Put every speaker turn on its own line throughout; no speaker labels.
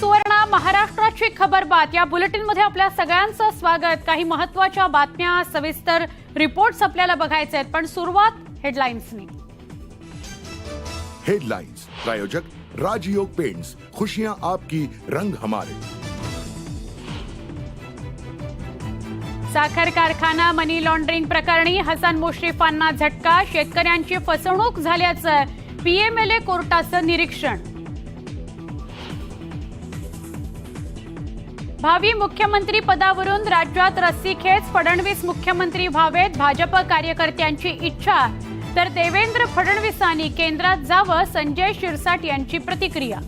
सुवर्ण महाराष्ट्राची खबरबात या बुलेटिनमध्ये आपल्या सगळ्यांचं स्वागत। काही महत्त्वाच्या बातम्या, सविस्तर रिपोर्ट्स आपल्याला बघायचे आहेत, पण सुरुवात हेडलाइन्सनी।
हेडलाइंस प्रायोजक राजयोग पेंट्स, खुशियां आपकी, रंग हमारे।
साखर कारखाना मनी लॉन्ड्रिंग प्रकरणी हसन मुश्रीफांना झटका, शेतकऱ्यांची फसवणूक झाल्याचं पीएमएलए कोर्टाचं निरीक्षण। भावी मुख्यमंत्री पदावरून राज्यात रस्सीखेच, फडणवीस मुख्यमंत्री व्हावेत भाजप कार्यकर्त्यांची इच्छा, तर देवेंद्र फडणवीसांनी केंद्रात जावं, संजय शिरसाट यांची प्रतिक्रिया।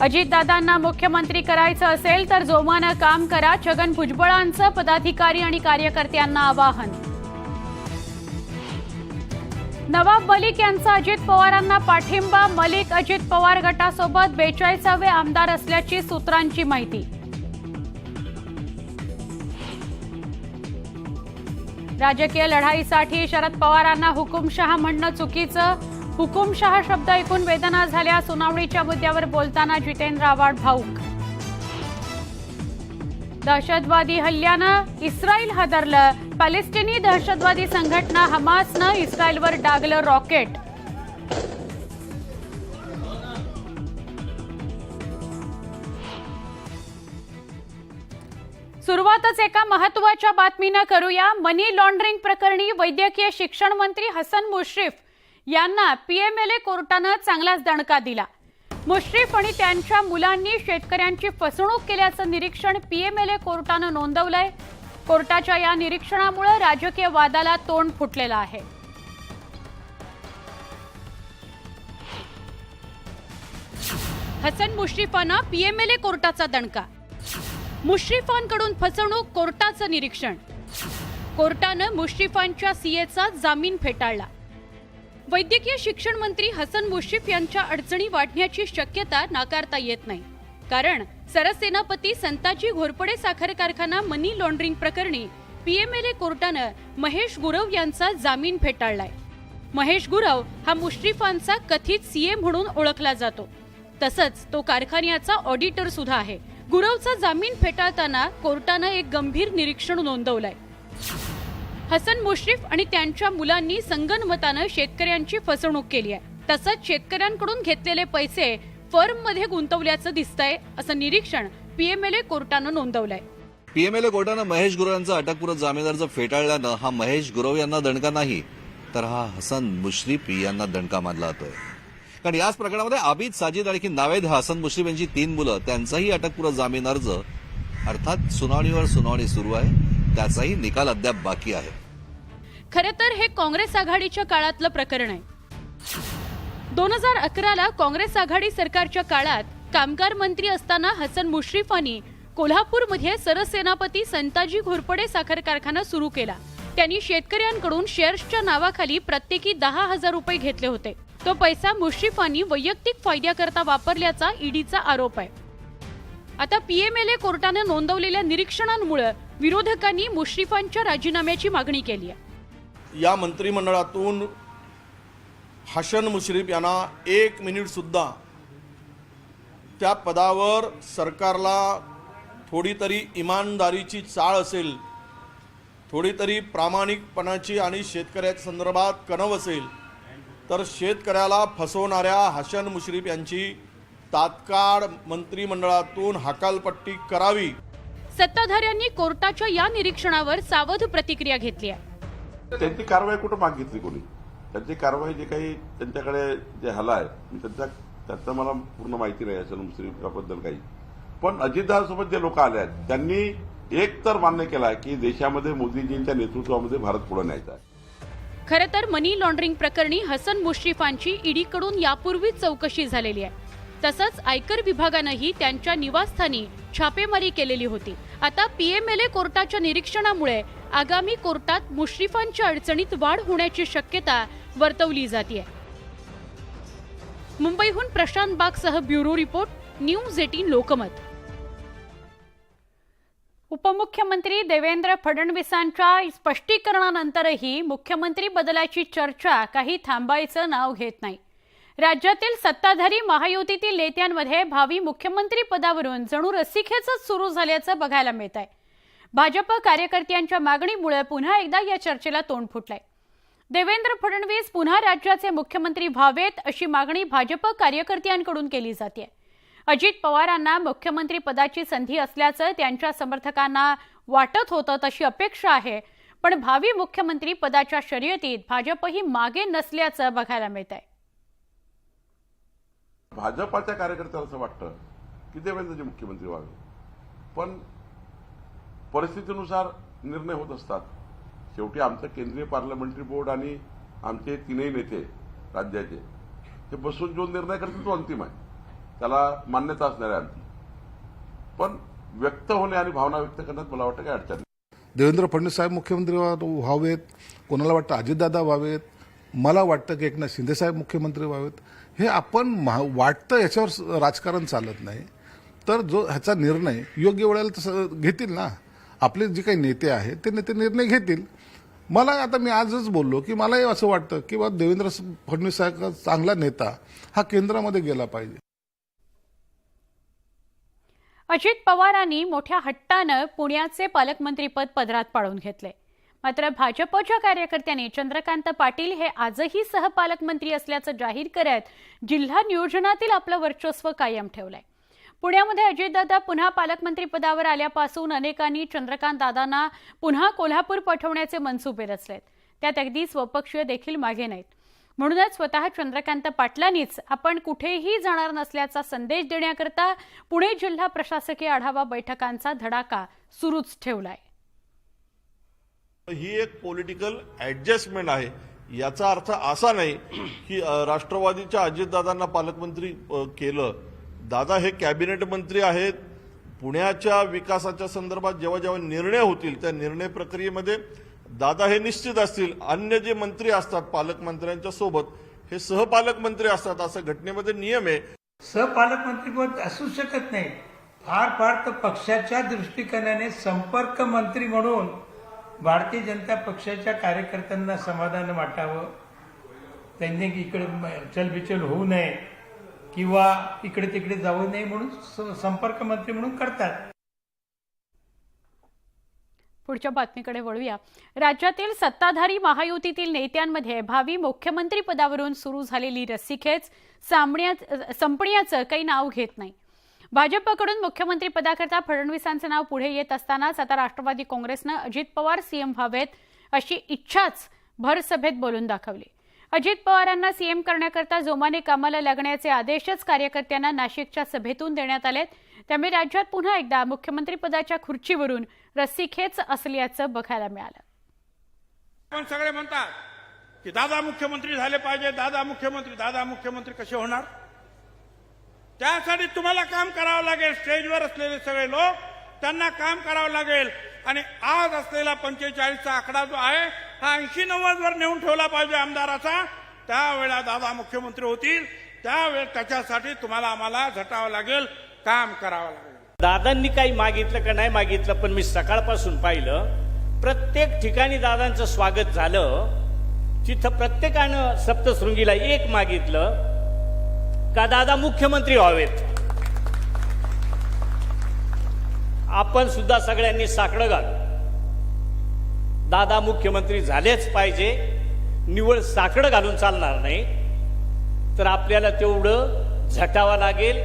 अजितदादांना मुख्यमंत्री करायचं असेल तर जोमानं काम करा, छगन भुजबळांचं पदाधिकारी आणि कार्यकर्त्यांना आवाहन। नवाब मलिक यांचा अजित पवारांना पाठिंबा, मलिक अजित पवार गटासोबत 42वे आमदार असल्याची सूत्रांची माहिती। राजकीय लढाईसाठी शरद पवारांना हुकुमशहा म्हणणं चुकीचं, हुकुमशहा शब्द ऐकून वेदना झाल्या, सुनावणीच्या मुद्द्यावर बोलताना जितेंद्र आव्हाड भाऊक। दहशतवादी हल्ल्यानं इस्रायल हादरलं, पॅलेस्टिनी दहशतवादी संघटना हमासनं इस्रायलवर डागलं रॉकेट। सुरुवातच एका महत्त्वाच्या बातमीनं करूया। मनी लॉन्ड्रिंग प्रकरणी वैद्यकीय शिक्षण मंत्री हसन मुश्रीफ यांना पीएमएलए कोर्टानं चांगलाच दणका दिला। मुश्रीफ आणि त्यांच्या मुलांनी शेतकऱ्यांची फसवणूक केल्याचं निरीक्षण पीएमएलए कोर्टानं नोंदवलंय। कोर्टाच्या या निरीक्षणामुळे राजकीय वादाला तोंड फुटलेलं आहे। हसन मुश्रीफांना पीएमएलए कोर्टाचा दणका, मुश्रीफांकडून फसवणूक, कोर्टाचं निरीक्षण। कोर्टानं मुश्रीफांच्या सीएचा जामीन फेटाळला। वैद्यकीय शिक्षण मंत्री हसन मुश्रीफ यांच्या अडचणी वाढण्याची शक्यता नाकारता येत नाही, कारण सरसेनापती संताजी घोरपडे साखर कारखाना मनी लॉन्ड्रिंग प्रकरणी पीएमएलए कोर्टानं महेश गुरव यांचा जामीन फेटाळलाय। महेश गुरव हा मुश्रीफांचा कथित सीए म्हणून ओळखला जातो, तसंच तो कारखान्याचा ऑडिटर सुद्धा आहे। गुरवचा जामीन फेटाळताना कोर्टानं एक गंभीर निरीक्षण नोंदवलंय। हसन मुश्रीफ आणि त्यांच्या मुलांनी संगनमतानं शेतकऱ्यांची फसवणूक केली आहे, तसंच शेतकऱ्यांकडून घेतलेले पैसे फर्ममध्ये गुंतवल्याचं दिसतंय, असं निरीक्षण पीएमएलए कोर्टानं नोंदवलंय।
पीएमएलए कोर्टानं महेश गुरव यांचा अटकपूर्व जामीन अर्ज फेटाळल्यानं हा महेश गुरव यांना दणका नाही, तर हा हसन मुश्रीफ यांना दणका मानला जातोय। कारण याच प्रकरणामध्ये आबिद, साजिद आणि नावेद हसन मुश्रीफ यांची 3 मुलं, त्यांचाही अटकपूर्व जामीन अर्ज अर्थात सुनावणीवर सुनावणी सुरू आहे, त्याचाही निकाल अद्याप बाकी आहे।
खरं तर हे काँग्रेस आघाडीच्या काळातलं प्रकरण आहे। 2011ला काँग्रेस आघाडी सरकारच्या काळात कामगार मंत्री असताना हसन मुश्रीफांनी कोल्हापूरमध्ये सरसेनापती संताजी घोरपडे साखर कारखाना सुरू केला। त्यांनी शेतकऱ्यांकडून शेअर्सच्या नावाखाली प्रत्येकी 10,000 रुपये घेतले होते। तो पैसा मुश्रीफांनी वैयक्तिक फायद्याकरता वापरल्याचा ईडीचा आरोप आहे। आता पीएमएलए कोर्टानं नोंदवलेल्या निरीक्षणांमुळे विरोधकांनी मुश्रीफांच्या राजीनाम्याची मागणी केली आहे।
या मंत्रिमंडळातून हसन मुश्रीफ यांना 1 मिनिट सुद्धा त्या पदावर सरकारला थोडी तरी इमानदारीची चाळ असेल, थोडी तरी प्रामाणिकपणाची आणि शेतकऱ्याच्या संदर्भात कणव असेल, तर शेतकऱ्याला फसवणाऱ्या हसन मुश्रीफ यांची तात्काळ मंत्रिमंडळातून हकालपट्टी करावी।
सत्ताधाऱ्यांनी कोर्टाच्या या निरीक्षणावर सावध प्रतिक्रिया घेतली आहे।
त्यांची कारवाई कुठं मागितली कोणी? त्यांची कारवाई जे काही त्यांच्याकडे जे हलाय, त्याचं मला पूर्ण माहिती नाही हसन मुश्रीफबद्दल काही, पण अजितदादासोबत जे लोक आले आहेत त्यांनी एक तर मान्य केलं की देशामध्ये मोदीजींच्या नेतृत्वामध्ये भारत पुढे न्यायचा आहे।
खरं तर मनी लॉन्ड्रिंग प्रकरणी हसन मुश्रीफांची ईडीकडून यापूर्वीच चौकशी झालेली आहे, तसंच आयकर विभागानंही त्यांच्या निवासस्थानी छापेमारी केलेली होती। आता पीएमएलए कोर्टाच्या निरीक्षणामुळे आगामी कोर्टात मुश्रीफांच्या अडचणीत वाढ होण्याची शक्यता वर्तवली जाते। मुंबईहून प्रशांत बागसह ब्युरो रिपोर्ट, न्यूज 18 लोकमत। उपमुख्यमंत्री देवेंद्र फडणवीसांच्या स्पष्टीकरणानंतरही मुख्यमंत्री बदलाची चर्चा काही थांबायचं नाव घेत नाही। राज्यातील सत्ताधारी महायुतीतील नेत्यांमध्ये भावी मुख्यमंत्री पदावरून जणू रस्सीखेचच सुरू झाल्याचं बघायला मिळत आहे. भाजप कार्यकर्त्यांच्या मागणीमुळे पुन्हा एकदा या चर्चेला तोंड फुटलंय. देवेंद्र फडणवीस पुन्हा राज्याचे मुख्यमंत्री व्हावेत अशी मागणी भाजप कार्यकर्त्यांकडून केली जाते. अजित पवारांना मुख्यमंत्री पदाची संधी असल्याचं त्यांच्या समर्थकांना वाटत होतं तशी अपेक्षा आहे. पण भावी मुख्यमंत्री पदाच्या शर्यतीत भाजपही मागे नसल्याचं बघायला मिळत आहे.
भाजपाच्या कार्यकर्त्याला असं वाटतं की देवेंद्रजी मुख्यमंत्री व्हावे, पण परिस्थितीनुसार निर्णय होत असतात. शेवटी आमचं केंद्रीय पार्लमेंटरी बोर्ड आणि आमचे तीनही नेते राज्याचे हे बसून जो निर्णय करतील तो अंतिम आहे, त्याला मान्यता असणार आहे अंतिम. पण व्यक्त होणे आणि भावना व्यक्त करण्यात मला वाटतं काय अडचण नाही.
देवेंद्र फडणवीस साहेब मुख्यमंत्री व्हावेत, कोणाला वाटतं अजितदादा व्हावेत, मला वाटतं की एकनाथ शिंदे साहेब मुख्यमंत्री व्हावेत. हे आपण वाटतं याच्यावर राजकारण चालत नाही. तर जो ह्याचा निर्णय योग्य वेळेला तसं घेतील ना, आपले जे काही नेते आहेत ते नेते निर्णय घेतील. मला आता मी आजच बोललो की मलाही असं वाटतं की बा देवेंद्र फडणवीस साहेब चांगला नेता हा केंद्रामध्ये गेला पाहिजे.
अजित पवारांनी मोठ्या हट्टानं पुण्याचे पालकमंत्रीपद पदरात पाडून घेतले. मात्र भाजपच्या कार्यकर्त्यांनी चंद्रकांत पाटील हे आजही सहपालकमंत्री असल्याचं जाहीर करत जिल्हा नियोजनातील आपलं वर्चस्व कायम ठेवलंय. पुण्यामध्ये अजितदादा पुन्हा पालकमंत्री पदावर आल्यापासून अनेकांनी चंद्रकांत दादांना पुन्हा कोल्हापूर पाठवण्याचे मनसुबे रचलेत. त्यात अगदी स्वपक्षीय देखील मागे नाहीत. म्हणूनच स्वतः चंद्रकांत पाटलांनीच आपण कुठेही जाणार नसल्याचा संदेश देण्याकरता पुणे जिल्हा प्रशासकीय आढावा बैठकांचा धडाका सुरूच ठेवलाय.
ही एक पॉलिटिकल ऍडजस्टमेंट आहे. याचा अर्थ असा नाही की राष्ट्रवादीच्या अजितदादांना पालकमंत्री केलं. दादा हे कॅबिनेट मंत्री आहेत. पुण्याच्या विकासाच्या संदर्भात जेव्हा जेव्हा निर्णय होतील त्या निर्णय प्रक्रियेमध्ये दादा हे निश्चित असतील. अन्य जे मंत्री असतात पालकमंत्र्यांच्या सोबत हे सहपालकमंत्री असतात, असं घटनेमध्ये नियम आहे.
सहपालकमंत्रीपद असू शकत नाही. फार तर पक्षाच्या दृष्टिकोनाने संपर्क मंत्री म्हणून भारतीय जनता पक्षाच्या कार्यकर्त्यांना समाधान वाटावं, त्यांनी इकडे चलबिचल होऊ नये किंवा इकडे तिकडे जाऊ नये म्हणून संपर्क मंत्री म्हणून करतात.
पुढच्या बातमीकडे वळूया. राज्यातील सत्ताधारी महायुतीतील नेत्यांमध्ये भावी मुख्यमंत्री पदावरून सुरू झालेली रस्सीखेच संपण्याचं काही नाव घेत नाही. भाजपकडून मुख्यमंत्री पदाकरता फडणवीसांचं नाव पुढे येत असतानाच आता राष्ट्रवादी काँग्रेसनं अजित पवार सीएम व्हावेत अशी इच्छाच भरसभेत बोलून दाखवली. अजित पवारांना सीएम करण्याकरता जोमाने कामाला लागण्याचे आदेशच कार्यकर्त्यांना नाशिकच्या सभेतून देण्यात आलेत. त्यामुळे राज्यात पुन्हा एकदा मुख्यमंत्री पदाच्या खुर्चीवरून रस्सीखेच असल्याचं बघायला मिळालं.
पण सगळे म्हणतात की दादा मुख्यमंत्री झाले पाहिजे, दादा मुख्यमंत्री कसे होणार? त्यासाठी तुम्हाला काम करावं लागेल. स्टेजवर असलेले सगळे लोक त्यांना काम करावं लागेल. आणि आज असलेला 45चा आकडा जो आहे हा 80-90 वर नेऊन ठेवला पाहिजे आमदाराचा. त्यावेळेला दादा मुख्यमंत्री होतील. त्यावेळेस त्याच्यासाठी तुम्हाला आम्हाला झटावं लागेल, काम करावं लागेल.
दादांनी काही मागितलं का नाही मागितलं, पण मी सकाळपासून पाहिलं प्रत्येक ठिकाणी दादांचं स्वागत झालं. तिथं प्रत्येकानं सप्तशृंगीला एक मागितलं का दादा मुख्यमंत्री व्हावेत. आपण सुद्धा सगळ्यांनी साकडं घालू, दादा मुख्यमंत्री झालेच पाहिजे. निवड साकडं घालून चालणार नाही. तर आपल्याला तेवढं झटावं लागेल,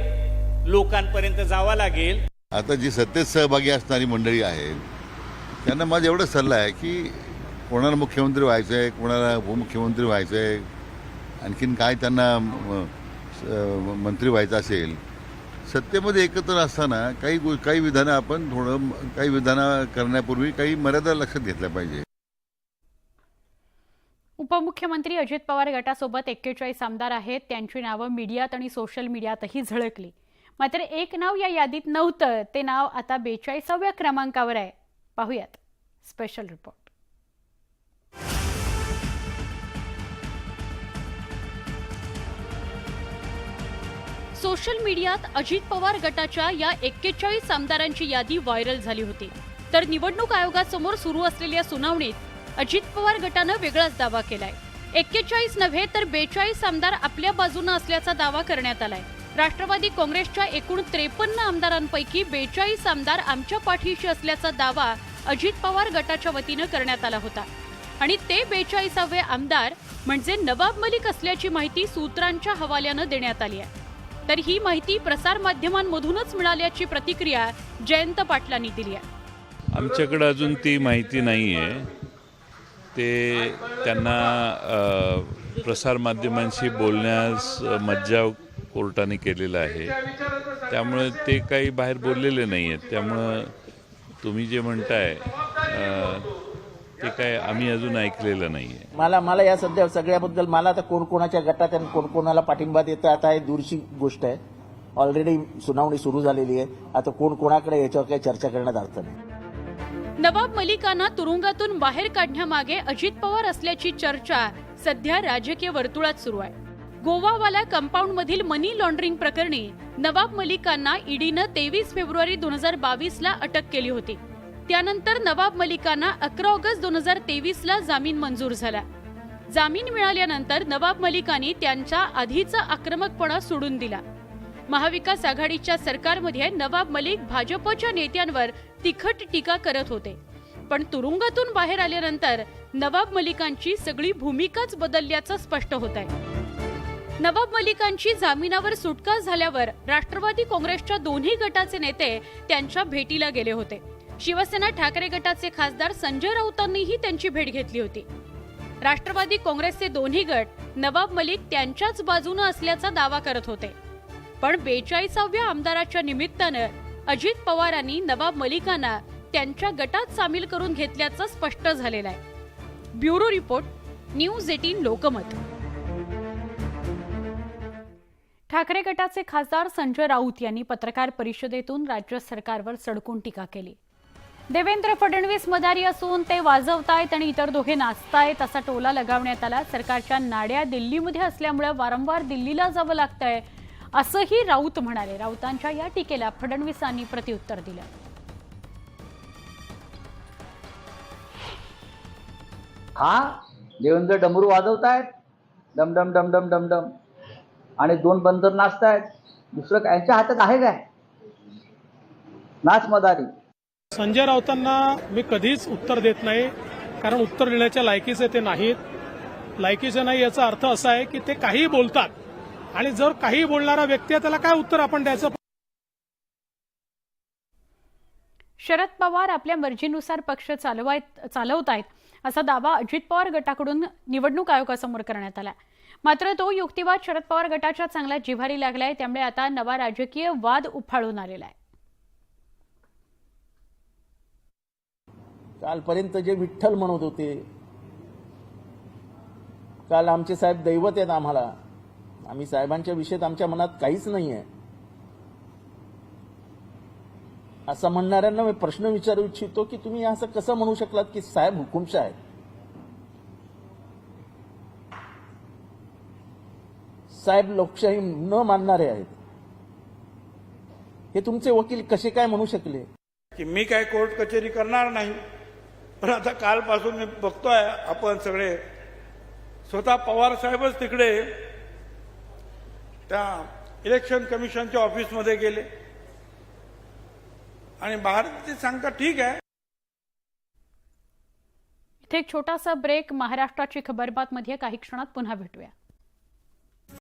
लोकांपर्यंत जावं लागेल.
आता जी सत्तेत सहभागी असणारी मंडळी आहेत त्यांना माझा एवढा सल्ला आहे की कोणाला मुख्यमंत्री व्हायचं आहे, कोणाला उपमुख्यमंत्री व्हायचं आहे, आणखीन काय त्यांना मंत्री व्हायचं असेल, सत्तेमध्ये एकत्र असताना काही विधानं आपण काही विधानं करण्यापूर्वी काही मर्यादा लक्षात घेतल्या पाहिजे.
उपमुख्यमंत्री अजित पवार गटासोबत 41 आमदार आहेत. त्यांची नावं मीडियात आणि सोशल मीडियातही झळकली. मात्र एक नाव या यादीत नव्हतं. ते नाव आता 42व्या क्रमांकावर आहे. पाहूयात स्पेशल रिपोर्ट. सोशल मीडियात अजित पवार गटाच्या या 41 आमदारांची यादी व्हायरल झाली होती. तर निवडणूक आयोगासमोर सुरू असलेल्या सुनावणीत अजित पवार गटानं वेगळाच दावा केलाय. 41 नव्हे तर 42 आमदार आपल्या बाजूने असल्याचा दावा करण्यात आलाय. राष्ट्रवादी काँग्रेसच्या एकूण 53 आमदारांपैकी 42 आमदार आमच्या पाठीशी असल्याचा दावा अजित पवार गटाच्या वतीनं करण्यात आला होता आणि ते 42वे आमदार म्हणजे नवाब मलिक असल्याची माहिती सूत्रांच्या हवाल्यानं देण्यात आली आहे. तर ही माहिती प्रसारमाध्यमांमधूनच मिळाल्याची प्रतिक्रिया जयंत पाटलांनी दिली आहे.
आमच्याकडे अजून ती माहिती नाही आहे. ते त्यांना प्रसारमाध्यमांशी बोलण्यास मज्जाव कोर्टाने केलेला आहे, त्यामुळे ते काही बाहेर बोललेले नाही आहेत. त्यामुळं तुम्ही जे म्हणताय ते काय आम्ही अजून ऐकलेलं नाही आहे.
मला या सध्या सगळ्याबद्दल मला आता कोण कोणाच्या गटात आणि कोण कोणाला पाठिंबा देतं आता हे दूरची गोष्ट आहे. ऑलरेडी सुनावणी सुरू झालेली आहे. आता कोण कोणाकडे याच्यावर काही चर्चा करण्यात अर्थ नाही.
नवाब मलिकांना तुरुंगातून बाहेर काढण्यामागे अजित पवार असल्याची चर्चा सध्या राजकीय वर्तुळात सुरू आहे. गोवावाला कंपाऊंडमधील मनी लॉन्ड्रिंग प्रकरणी नवाब मलिकांना ईडीनं 23 फेब्रुवारी 2022ला अटक केली होती. त्यानंतर नवाब मलिकांना 11 ऑगस्ट 2023ला जामीन मंजूर झाला. जामीन मिळाल्यानंतर नवाब मलिकांनी त्यांच्या आधीचा आक्रमकपणा सोडून दिला. महाविकास आघाडीच्या सरकारमध्ये नवाब मलिक भाजपच्या नेत्यांवर तिखट टीका करत होते. पण तुरुंगातून बाहेर आल्यानंतर नवाब मलिकांची सगळी भूमिकाच बदलल्याचं स्पष्ट होत आहे. नवाब मलिकांची जामिनावर सुटका झाल्यावर राष्ट्रवादी काँग्रेसच्या दोन्ही गटाचे नेते त्यांच्या भेटीला गेले होते. शिवसेना ठाकरे गटाचे खासदार संजय राऊतांनीही त्यांची भेट घेतली होती. राष्ट्रवादी काँग्रेसचे दोन्ही गट नवाब मलिक त्यांच्याच बाजूने असल्याचा दावा करत होते. पण 42व्या आमदाराच्या निमित्तानं अजित पवारांनी नवाब मलिकांना त्यांच्या गटात सामील करून घेतल्याचं स्पष्ट झालेलं आहे. Bureau report, news 18 Lokmat. Thackeray गटाचे खासदार संजय राऊत यांनी पत्रकार परिषदेतून राज्य सरकारवर सडकून टीका केली. देवेंद्र फडणवीस मदारी असून ते वाजवतायत आणि इतर दोघे नाचतायत असा टोला लगावण्यात आला. सरकारच्या नाड्या दिल्लीमध्ये असल्यामुळे वारंवार दिल्लीला जावं लागतंय असंही राऊत म्हणाले. राऊतांच्या या टीकेला फडणवीसांनी प्रत्युत्तर दिलं.
देवेंद्र डमरू वाजवतायत, डमडम डमडम डमडम, आणि 2 बंदर नाचतायत. दुसरं त्यांच्या हातात आहे काय? नाच मदारी.
संजय राऊतांना मी कधीच उत्तर देत नाही, कारण उत्तर देण्याच्या लायकीचे ते नाहीत. लायकीचे नाही याचा अर्थ असा आहे की ते काहीही बोलतात, आणि जर काही बोलणारा व्यक्ती आहे त्याला काय उत्तर आपण द्यायचं.
शरद पवार आपल्या मर्जीनुसार पक्ष चालवतायत असा दावा अजित पवार गटाकडून निवडणूक आयोगासमोर करण्यात आला. मात्र तो युक्तिवाद शरद पवार गटाच्या चांगल्या जिव्हारी लागलाय. त्यामुळे आता नवा राजकीय वाद उफाळून आलेला आहे.
कालपर्यंत जे विठ्ठल म्हणत होते, काल आमचे साहेब दैवत आहेत आम्हाला. आम्ही साहेबांच्या विषयात आमच्या मनात काहीच नाहीये असं म्हणणाऱ्यांना मी प्रश्न विचारू इच्छितो की तुम्ही असं कसं म्हणू शकलात की साहेब हुकुमशाह आहेत. साहेब लोकशाही न मानणारे आहेत. हे तुमचे वकील कसे काय म्हणू शकले?
की मी काय कोर्ट कचेरी करणार नाही. पण आता कालपासून मी बघतोय आपण सगळे स्वतः पवार साहेबच तिकडे त्या इलेक्शन कमिशनच्या ऑफिसमध्ये गेले आणि बाहेर ते सांगतात ठीक आहे.
इथे एक छोटासा ब्रेक. महाराष्ट्राची खबरबात मध्ये काही क्षणात पुन्हा भेटूया.